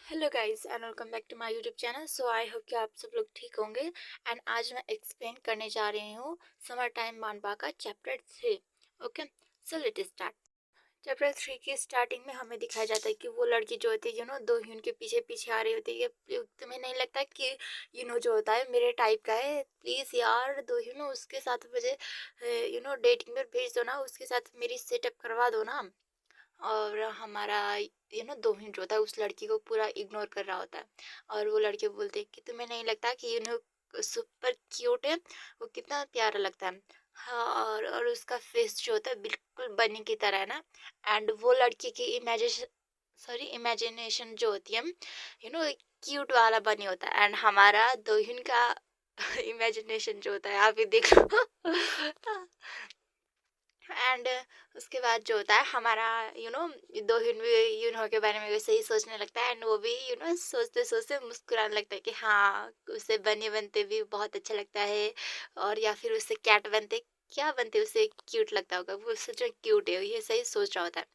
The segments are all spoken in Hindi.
Hello guys and welcome back to my YouTube channel. So I hope कि आप सब लोग ठीक होंगे। एंड आज मैं एक्सप्लेन करने जा रही हूँ समर टाइम मानवा का chapter 3। Okay, so let start. Chapter 3 की स्टार्टिंग में हमें दिखाया जाता है कि वो लड़की जो होती है दो ह्यून के पीछे पीछे आ रही होती है। तुम्हें नहीं लगता कि जो होता है मेरे टाइप का है? प्लीज़ यार दो उसके साथ मुझे डेटिंग पर भेज दो ना, उसके साथ मेरी सेटअप करवा दो ना। और हमारा दो हिंट होता है, उस लड़की को पूरा इग्नोर कर रहा होता है। और वो लड़के बोलते हैं कि तुम्हें नहीं लगता कि सुपर क्यूट है, वो कितना प्यारा लगता है। हाँ, और उसका फेस जो होता है बिल्कुल बनी की तरह है ना। एंड वो लड़की की इमेजिनेशन जो होती है क्यूट वाला बनी होता है। एंड हमारा दोहिन का इमेजिनेशन जो होता है आप ही देख लो। एंड उसके बाद जो होता है हमारा दोहिन भी के बारे में वैसे ही सोचने लगता है। एंड वो भी सोचते सोचते मुस्कुराने लगता है कि हाँ, उसे बने बनते भी बहुत अच्छा लगता है। और या फिर उसे कैट बनते, क्या बनते उसे क्यूट लगता होगा, वो सोच रहा क्यूट है, ये सही सोच रहा होता है।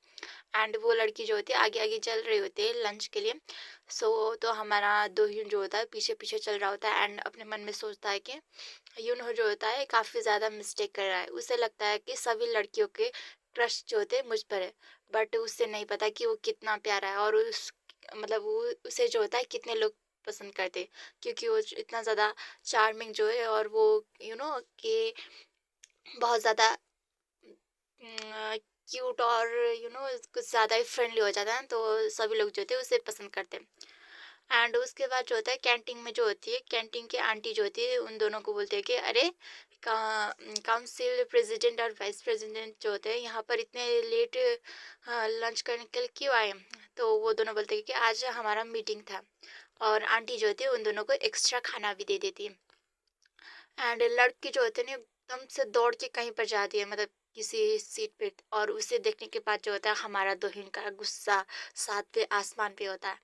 एंड वो लड़की जो होती है आगे आगे चल रही होती है लंच के लिए। सो तो हमारा दोहिन जो होता है पीछे पीछे चल रहा होता है। एंड अपने मन में सोचता है कि जो होता है काफ़ी ज़्यादा मिस्टेक कर रहा है। उसे लगता है कि सभी लड़कियों के क्रश जो होते हैं मुझ पर है, बट उसे नहीं पता कि वो कितना प्यारा है। और वो उसे जो होता है कितने लोग पसंद करते हैं, क्योंकि वो इतना ज़्यादा चार्मिंग जो है। और वो कि बहुत ज़्यादा क्यूट और कुछ ज़्यादा ही फ्रेंडली हो जाता है, तो सभी लोग जो होते हैं उसे पसंद करते हैं। एंड उसके बाद जो होता है कैंटीन में जो होती है, कैंटीन की आंटी जो होती है उन दोनों को बोलते हैं कि अरे काउंसिल प्रेसिडेंट और वाइस प्रेसिडेंट जो होते हैं यहाँ पर इतने लेट लंच करने के लिए क्यों आए? तो वो दोनों बोलते हैं कि आज हमारा मीटिंग था। और आंटी जो होती है उन दोनों को एक्स्ट्रा खाना भी दे देती है। एंड लड़की जो होती है ना एकदम से दौड़ के कहीं पर जाती है, मतलब किसी सीट पे। और उसे देखने के बाद जो होता है हमारा दोहिन का गुस्सा सातवें आसमान पे होता है।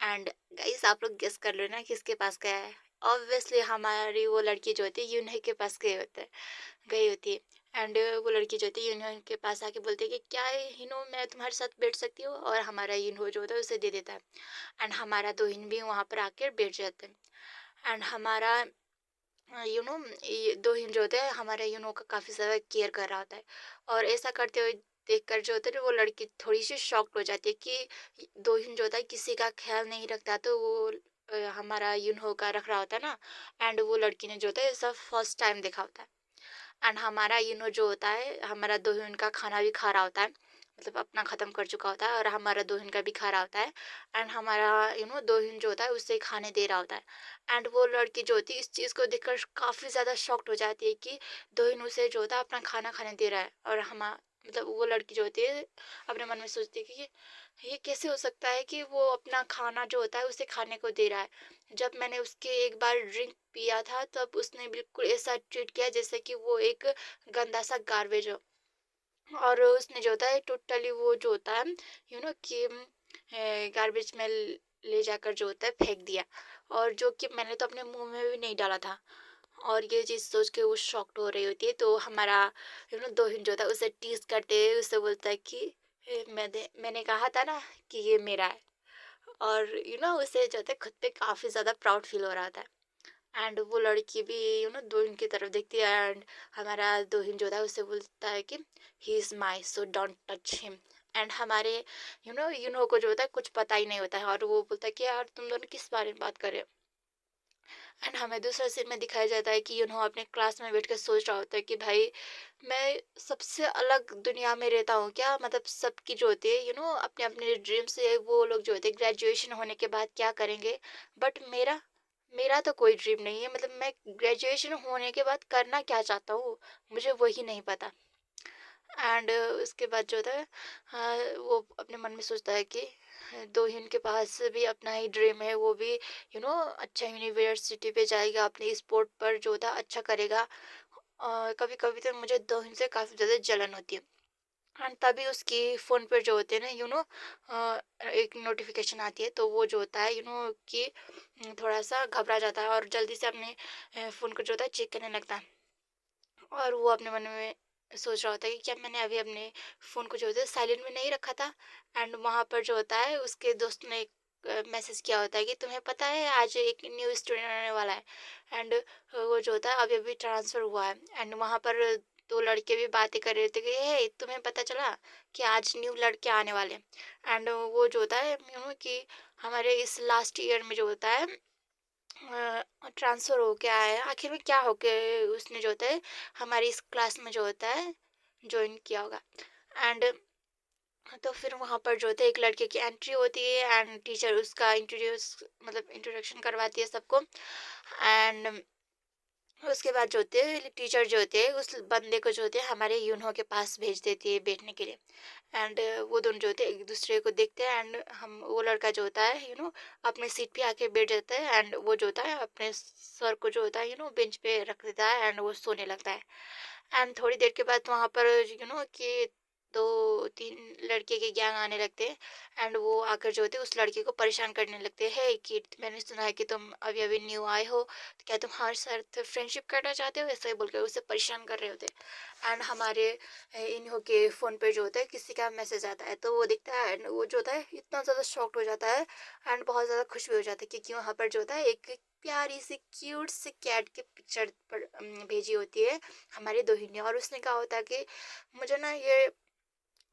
एंड गाइस आप लोग गेस कर लो ना किसके पास गया है। ऑब्वियसली हमारी वो लड़की जो होती है यूनही के पास गई होती है। एंड वो लड़की जो होती है यूनहो के पास आके बोलती है कि क्या है हिनो, मैं तुम्हारे साथ बैठ सकती हूँ? और हमारा यूनहो जो होता है उसे दे देता है। एंड हमारा दोहिन भी वहाँ पर आकर बैठ जाता है। एंड हमारा ये दो हिंज होते हैं हमारे का काफ़ी ज़्यादा केयर कर रहा होता है। और ऐसा करते हुए देखकर जो होता है ना वो लड़की थोड़ी सी शॉक्ड हो जाती है कि दो हिंज होता है किसी का ख्याल नहीं रखता, तो वो हमारा का रख रहा होता है ना। एंड वो लड़की ने जो होता है सब फर्स्ट टाइम देखा होता है। एंड हमारा जो होता है हमारा दोहिन का खाना भी खा रहा होता है, मतलब अपना ख़त्म कर चुका होता है। और हमारा दोहिन का भी खा रहा होता है। एंड हमारा दोहिन जो होता है उसे खाने दे रहा होता है। एंड वो लड़की जो होती है इस चीज़ को देखकर काफ़ी ज़्यादा शॉक्ड हो जाती है कि दोहिन उसे जो होता है अपना खाना खाने दे रहा है। और वो लड़की जो होती है अपने मन में सोचती है कि ये कैसे हो सकता है कि वो अपना खाना जो होता है उसे खाने को दे रहा है, जब मैंने उसके एक बार ड्रिंक पिया था तब उसने बिल्कुल ऐसा ट्रीट किया जैसे कि वो एक गंदा सा गार्बेज हो। और उसने जो होता है टोटली वो जो होता है कि गार्बेज में ले जाकर जो होता है फेंक दिया। और जो कि मैंने तो अपने मुंह में भी नहीं डाला था। और ये चीज़ सोच के वो शॉक्ड हो रही होती है। तो हमारा दोहिन जो होता है उसे टीज करते हुए उसे बोलता है कि मैंने कहा था ना कि ये मेरा है। और उसे जो होता है खुद पे काफ़ी ज़्यादा प्राउड फील हो रहा था। एंड वो लड़की भी दोहिन की तरफ देखती है। एंड हमारा दोहिन जो था उससे बोलता है कि he is my, so don't touch him. And हमारे को जो होता है कुछ पता ही नहीं होता है। और वो बोलता है कि यार तुम दोनों किस बारे में बात कर रहे हो? एंड हमें दूसरा सीन में दिखाया जाता है कि अपने क्लास में बैठ कर सोच रहा होता है कि भाई मैं सबसे अलग दुनिया में रहता हूँ क्या? मतलब सबकी जो होती है अपने अपने ड्रीम से वो लोग जो होते हैं ग्रेजुएशन होने के बाद क्या करेंगे, बट मेरा मेरा तो कोई ड्रीम नहीं है। मतलब मैं ग्रेजुएशन होने के बाद करना क्या चाहता हूँ मुझे वही नहीं पता। एंड उसके बाद जो होता है वो अपने मन में सोचता है कि दोहिन के पास भी अपना ही ड्रीम है, वो भी अच्छा यूनिवर्सिटी पे जाएगा, अपने स्पोर्ट पर जो होता है अच्छा करेगा। कभी कभी तो मुझे दोहिन से काफ़ी ज़्यादा जलन होती है। एंड तभी उसकी फ़ोन पर जो होते हैं ना एक नोटिफिकेशन आती है, तो वो जो होता है कि थोड़ा सा घबरा जाता है और जल्दी से अपने फ़ोन को जो होता है चेक करने लगता है। और वो अपने मन में सोच रहा होता है कि क्या मैंने अभी अपने फ़ोन को जो होता है साइलेंट में नहीं रखा था। एंड वहाँ पर जो होता है उसके दोस्त ने मैसेज किया होता है कि तुम्हें पता है आज एक न्यू स्टूडेंट आने वाला है। एंड वो जो होता है अभी अभी ट्रांसफ़र हुआ है। एंड वहाँ पर दो लड़के भी बातें कर रहे थे कि हे तुम्हें पता चला कि आज न्यू लड़के आने वाले हैं। एंड वो जो होता है कि हमारे इस लास्ट ईयर में जो होता है ट्रांसफ़र हो के आया है, आखिर में क्या हो के उसने जो होता है हमारी इस क्लास में जो होता है जॉइन किया होगा। एंड तो फिर वहाँ पर जो होता है एक लड़के की एंट्री होती है एंड टीचर उसका इंट्रोडक्शन करवाती है सबको। एंड उसके बाद जो होते हैं टीचर जो होते हैं उस बंदे को जो होते हैं हमारे यूनहो के पास भेज देती है बैठने के लिए। एंड वो दोनों जो होते हैं एक दूसरे को देखते हैं एंड हम वो लड़का जो होता है अपने सीट पे आके बैठ जाता है एंड वो जो होता है अपने सर को जो होता है बेंच पे रख देता है एंड वो सोने लगता है। एंड थोड़ी देर के बाद वहाँ पर कि दो तीन लड़के के गैंग आने लगते हैं एंड वो आकर जो होते हैं उस लड़के को परेशान करने लगते हैं कि मैंने सुना है कि तुम अभी अभी न्यू आए हो, तो क्या तुम हमारे साथ फ्रेंडशिप करना चाहते हो, ऐसा ही बोल कर उसे परेशान कर रहे होते हैं। एंड हमारे इन्हों के फ़ोन पे जो होता है किसी का मैसेज आता है तो वो दिखता है एंड वो जो होता है इतना ज़्यादा शॉक्ड हो जाता है एंड बहुत ज़्यादा खुश भी हो जाता है क्योंकि वहाँ पर जो होता है एक प्यारी सी क्यूट सी कैट की पिक्चर पर भेजी होती है हमारी दोहिनी। और उसने कहा होता है कि मुझे ना ये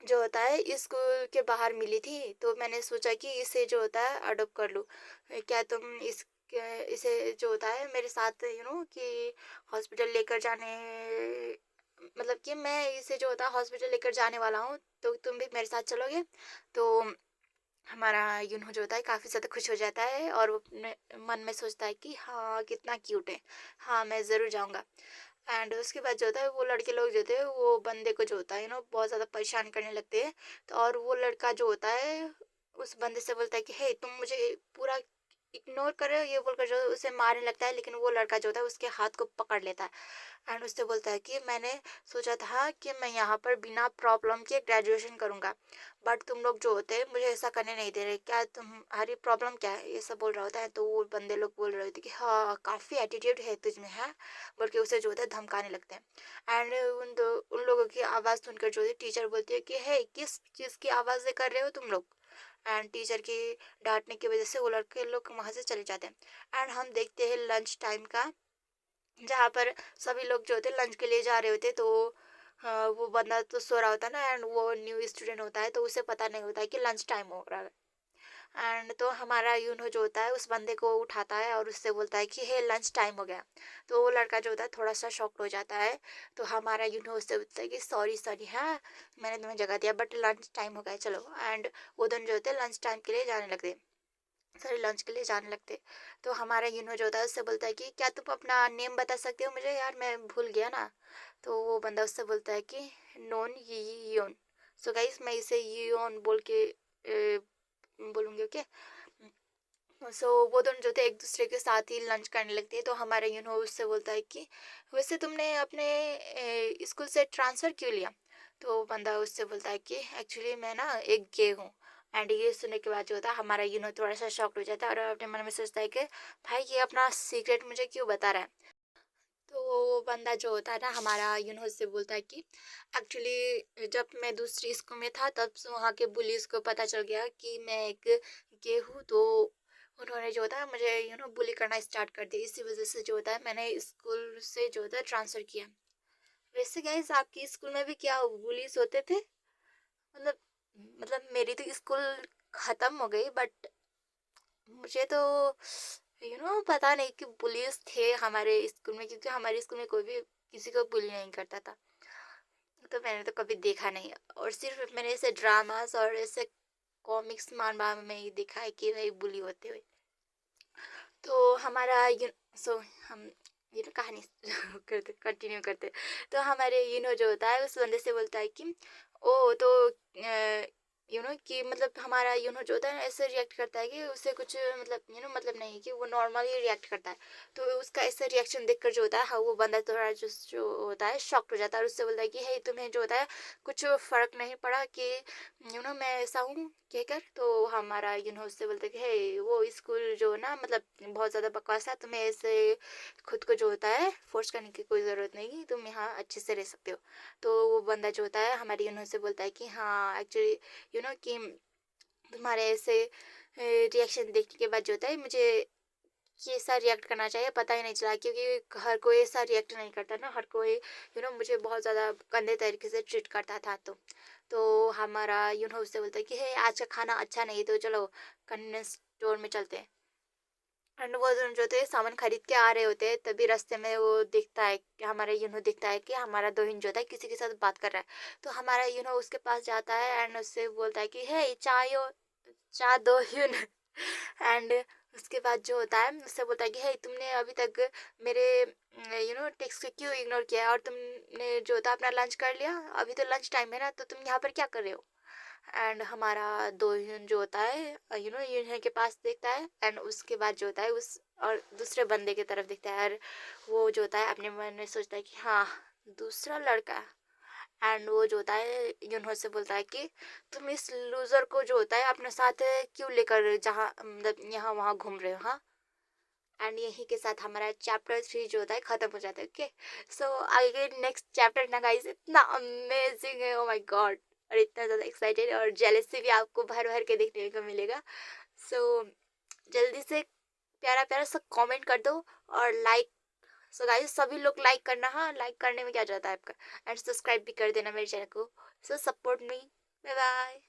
जो होता है स्कूल के बाहर मिली थी तो मैंने सोचा कि इसे जो होता है अडॉप्ट कर लूँ। क्या तुम इसे जो होता है मेरे साथ कि हॉस्पिटल लेकर जाने, मतलब कि मैं इसे जो होता है हॉस्पिटल लेकर जाने वाला हूँ तो तुम भी मेरे साथ चलोगे। तो हमारा जो होता है काफ़ी ज़्यादा खुश हो जाता है और वो अपने मन में सोचता है कि हाँ कितना क्यूट है, हाँ मैं ज़रूर जाऊँगा। एंड उसके बाद जो होता है वो लड़के लोग जो होते हैं वो बंदे को जो होता है बहुत ज़्यादा परेशान करने लगते हैं। तो और वो लड़का जो होता है उस बंदे से बोलता है कि हे तुम मुझे पूरा इग्नोर कर रहे हो, ये बोलकर जो है उसे मारने लगता है। लेकिन वो लड़का जो होता है उसके हाथ को पकड़ लेता है एंड उससे बोलता है कि मैंने सोचा था कि मैं यहाँ पर बिना प्रॉब्लम के ग्रेजुएशन करूँगा, बट तुम लोग जो होते हैं मुझे ऐसा करने नहीं दे रहे, क्या तुम्हारी प्रॉब्लम क्या है, ये सब बोल रहा होता है। तो वो बंदे लोग बोल रहे होते कि हाँ काफ़ी एटीट्यूड है तुझ में है, बोल के उसे जो होता है धमकाने लगते हैं। एंड उन लोगों की आवाज़ सुनकर जो है टीचर बोलती है कि हे किस चीज़ की आवाज़ें कर रहे हो तुम लोग। एंड टीचर की डांटने की वजह से वो लड़के लोग वहाँ से चले जाते हैं। एंड हम देखते हैं लंच टाइम का जहाँ पर सभी लोग जो होते लंच के लिए जा रहे होते। तो वो बंदा तो सो रहा होता है ना एंड वो न्यू स्टूडेंट होता है तो उसे पता नहीं होता है कि लंच टाइम हो रहा है। एंड तो हमारा जो होता है उस बंदे को उठाता है और उससे बोलता है कि हे लंच टाइम हो गया। तो वो लड़का जो होता है थोड़ा सा शॉक्ड हो जाता है। तो हमारा उससे बोलता है कि सॉरी सॉरी, हाँ मैंने तुम्हें जगह दिया बट लंच टाइम हो गया चलो। एंड वो दोनों जो होते हैं लंच टाइम के लिए जाने लगते हैं, सॉरी लंच के लिए जाने लगते। तो हमारा जो होता है उससे बोलता है कि क्या तुम अपना नेम बता सकते हो मुझे, यार मैं भूल गया ना। तो वो बंदा उससे बोलता है कि नॉन योन। सो गाइस मैं इसे योन बोल के बोलूँगी, ओके। सो वो दोनों जो थे एक दूसरे के साथ ही लंच करने लगते हैं। तो हमारा उससे बोलता है कि वैसे तुमने अपने स्कूल से ट्रांसफ़र क्यों लिया। तो बंदा उससे बोलता है कि एक्चुअली मैं ना एक गे हूँ। एंड ये सुनने के बाद जो होता है हमारा थोड़ा सा शॉक्ड हो जाता है और अपने मन में सोचता है कि भाई ये अपना सीक्रेट मुझे क्यों बता रहा है। तो वो बंदा जो होता है ना हमारा उससे बोलता है कि एक्चुअली जब मैं दूसरी स्कूल में था तब से वहाँ के बुलीज को पता चल गया कि मैं एक गे हूँ। तो उन्होंने जो होता है मुझे बुली करना स्टार्ट कर दिया। इसी वजह से जो होता है मैंने स्कूल से जो होता है ट्रांसफ़र किया। वैसे गाइस आपकी स्कूल में भी क्या बुलीज होते थे, मतलब मेरी तो स्कूल ख़त्म हो गई बट मुझे तो पता नहीं कि बुलियस थे हमारे स्कूल में, क्योंकि हमारे स्कूल में कोई भी किसी को बुली नहीं करता था। तो मैंने तो कभी देखा नहीं और सिर्फ मैंने ऐसे ड्रामास और ऐसे कॉमिक्स मानवा में ही देखा है कि भाई बुली होते हुए। तो हमारा सो हम कहानी करते कंटिन्यू करते। तो हमारे जो होता है उस बंदे से बोलता है कि ओ तो कि मतलब हमारा जो होता है ना ऐसे रिएक्ट करता है कि उसे कुछ मतलब नहीं है कि वो नॉर्मली रिएक्ट करता है। तो उसका ऐसे रिएक्शन देखकर जो होता है हाँ वो बंदा थोड़ा जो होता है शॉक्ड हो जाता है और उससे बोलता है कि हे तुम्हें जो होता है कुछ फ़र्क नहीं पड़ा कि मैं ऐसा हूँ कहकर। तो हमारा उससे बोलते कि हे वो स्कूल जो ना मतलब बहुत ज़्यादा बकवास है, तुम्हें ऐसे खुद को जो होता है फोर्स करने की कोई ज़रूरत नहीं, तुम यहाँ अच्छे से रह सकते हो। तो वो बंदा जो होता है हमारे से बोलता है कि हाँ एक्चुअली कि तुम्हारे ऐसे रिएक्शन देखने के बाद जो होता है मुझे ये ऐसा रिएक्ट करना चाहिए, पता ही नहीं चला, क्योंकि हर कोई ऐसा रिएक्ट नहीं करता ना, हर कोई मुझे बहुत ज़्यादा गंदे तरीके से ट्रीट करता था। तो हमारा उससे बोलता है कि हे आज का खाना अच्छा नहीं, तो चलो कन्वीनियंस स्टोर में चलते हैं। एंड वो दोनों जो थे सामान खरीद के आ रहे होते हैं, तभी रास्ते में वो दिखता है कि हमारा दिखता है कि हमारा दोहिन जो होता है किसी के साथ बात कर रहा है। तो हमारा उसके पास जाता है एंड उससे बोलता है कि हे चाय दो एंड उसके बाद जो होता है उससे बोलता है कि हे तुमने अभी तक मेरे टेक्स्ट को क्यों इग्नोर किया है, और तुमने जो होता है अपना लंच कर लिया, अभी तो लंच टाइम है ना, तो तुम यहाँ पर क्या कर रहे हो। एंड हमारा दोहिन जो होता है यून के पास देखता है एंड उसके बाद जो होता है उस और दूसरे बंदे की तरफ देखता है, और वो जो होता है अपने मन में सोचता है कि हाँ दूसरा लड़का। एंड वो जो होता है यूनहो से बोलता है कि तुम इस लूजर को जो होता है अपने साथ क्यों लेकर जहाँ मतलब यहाँ वहाँ घूम रहे हो, हाँ। एंड यही के साथ हमारा चैप्टर 3 जो होता है खत्म हो जाता है। ओके, सो आगे नेक्स्ट चैप्टर ना गाइस इतना अमेजिंग है, ओ माय गॉड, और इतना ज़्यादा एक्साइटेड और जेलसी भी आपको भर भर के देखने को मिलेगा। सो जल्दी से प्यारा प्यारा सा कमेंट कर दो और लाइक। सो गाइस सभी लोग लाइक करना, हाँ लाइक करने में क्या जाता है आपका, एंड सब्सक्राइब भी कर देना मेरे चैनल को। सो सपोर्ट मी, बाय बाय।